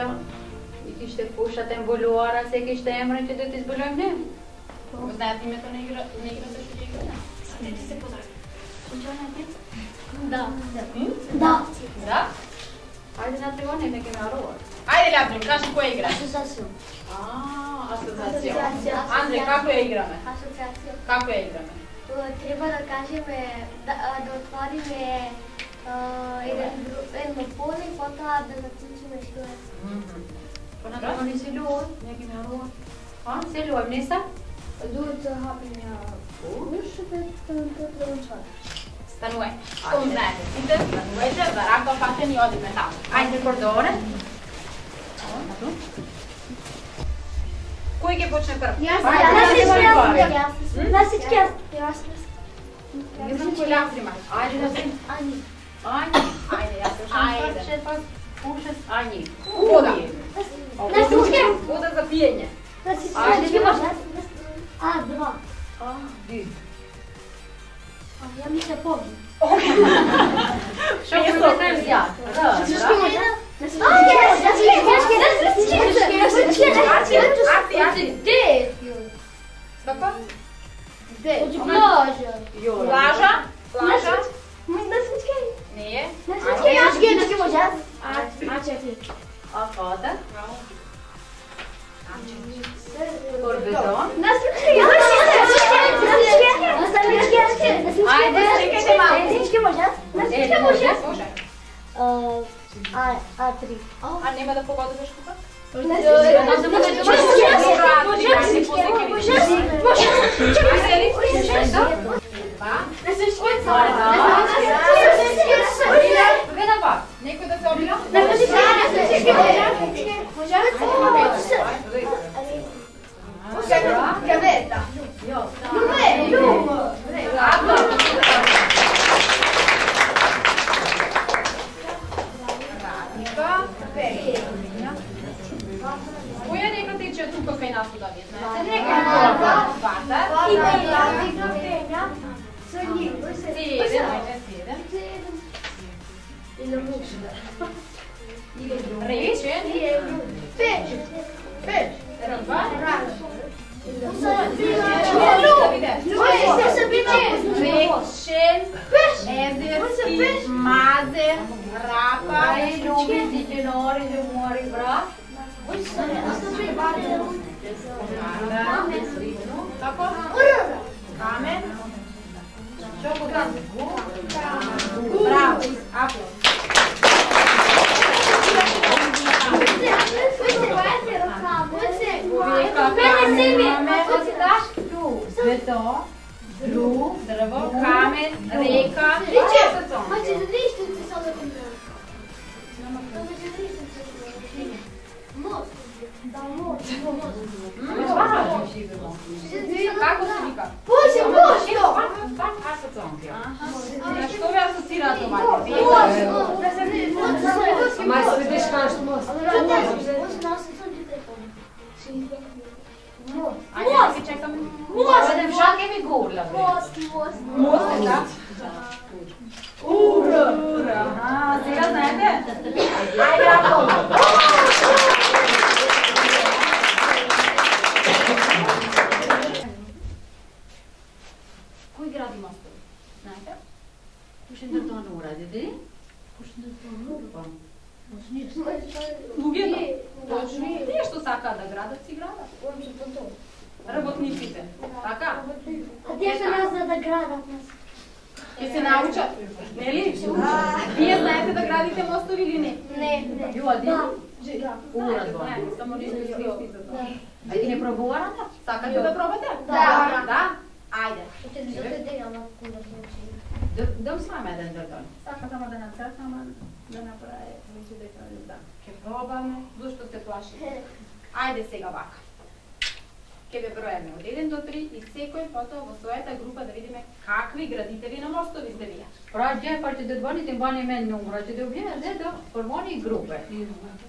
Ајде. И ще пушате емболуара, секи ще емрете да ти изболуем, не? Знаете името на игра също че игра? Съдете се поздрави. Случайно е ти? Да. Да. Ајде на тревоне, неке ме аруват. Ајде, Лядрим, кажи која игра? Асоциацијум. Асоциација. Андре, како ја играме? Асоциацијум. Како ја играме? Треба да кажеме, да отвориме едно поле и потоа да заклучиме што е. Понатаму не се луат, неке ме аруват. Се луат, не са? Луѓето хапиме ушите да учат. Станувај. Штом знаете сите, станувајте, за рака фатени и одиме таму. Ајде, кордоре. Кој ќе почне прв? Јас Не знам кој Лядрим. Ајде да се... Ани. Ајде. Ајде, јас се Ајде. Пушес, Ајни. Вода. Вода за пиење. Ајде, ти можеш. Два. Ди. Ја ми се помни. Шо ќе се ја? Плажа? Не е? Акада? Корбезон? Ајде, чекајте малку. Може. А3. А нема да погодиш кога? Некој да се обига? Гавета. Која нека тече тука кај нас да ви знаете? Рече? Ръба? Речен, езерски, мазер, рапа, Люби, дитинори, любори, брат. Како? Камен. Што покажа? Браво. Аплод. Друг, дрво, камен, река. Како се вика? Што ве асоцира тоа? Mas se deixar as moças. Ајде, да си чекаме. Одем шаке ми гурла. Мост, да? Ура! Сега знаете? Ајде, аплод. Кој гради мостови? Знаете? Пушендер тоа не уради, ди? Пушендер тоа не уради. Луѓето? Точно. Тие што сакаат да градат, си градат. Работниците. Така? А тие што не знаат да градат нас. Ке се научат, нели? Вие знаете да градите мостови или не? Не. Јоди? Урадба. Само нешто се свести за тоа. Ајде не пробувате? Сакате да пробате? Да. Ајде. Дам саме еден дърдон. Сака само да нацркам, да направи вече да кажем да. Ке пробаме, зашто се плаши. Ајде сега вака. Ке ве броеме од 1 до 3 и секој потоа во својата група да видиме какви градители на мостови сте вие. Prađe, pa ćete dvoniti bani men numra, ćete ubijati da formoni grupe.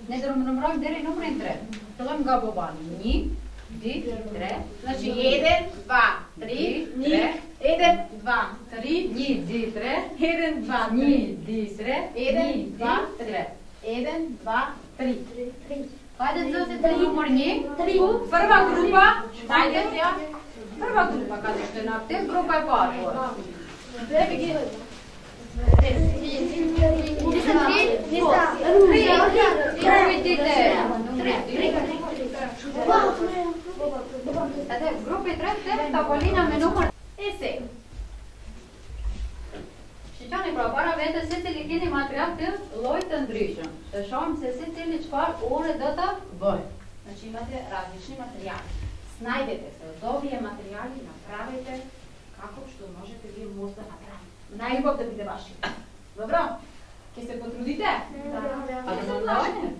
Ne da numram dere numren tre. Tolam ga bobani. Ni, di, tre. Значи 1, 2, 3, ни, 1, 2, 3, Ni, di, tre. 1, 2, 3, Ni, di, tre. 1, 2, 3. 1, 2, 3. Хајде да се номерни. Прва група, најдете ја. Прва група каде што е на аптек, група е поатвора. Групи трете, таболина ме номер. Се. Шичани пробара вете се цели кени материјал те лојтен дрижен. Шам се цели чвар уредата В. Значи имате различни материјали. Снајдете се од овие материјали, направете како што можете вие може да направите. Најубав да биде вашиот. Добро? Ќе се потрудите? А да мандане?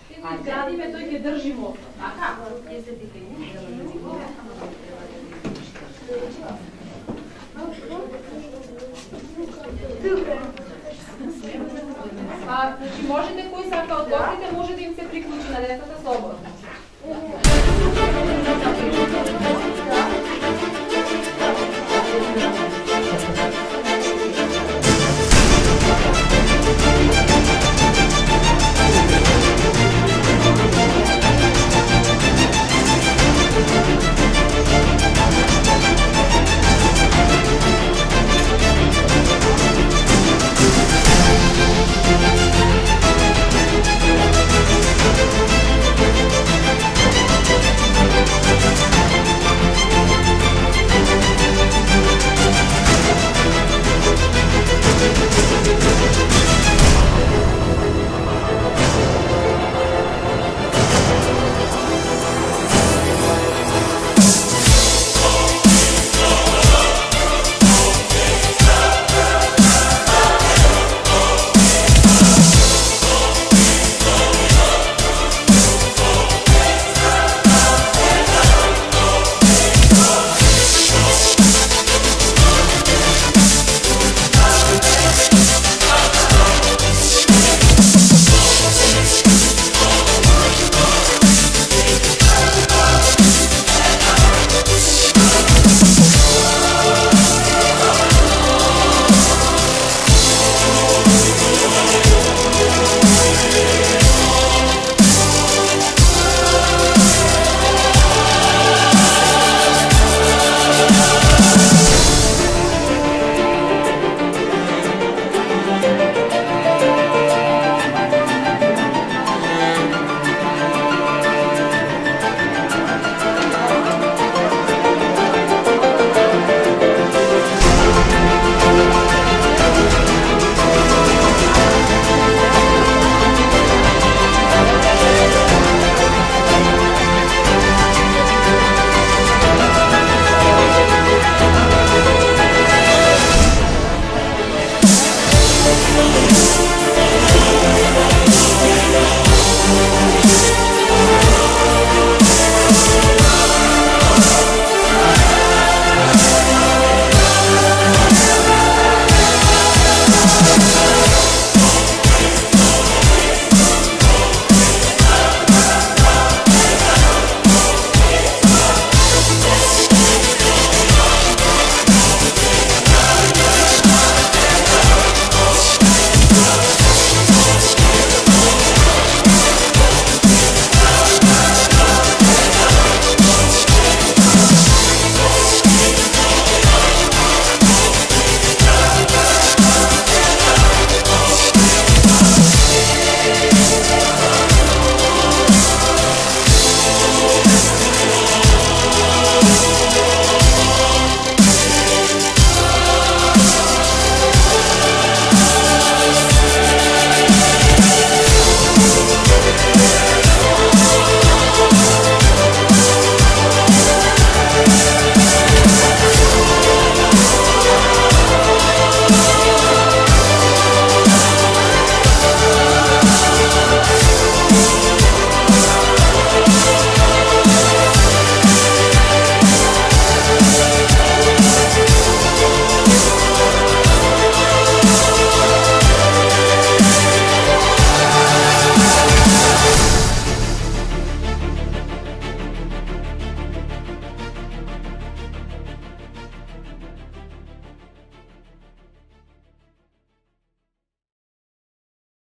Ќе го изградиме, тој ќе држи мото. Така? Ќе се тикени. Значи можете кој сака од гостите, може да им се приклучи на децата слободно.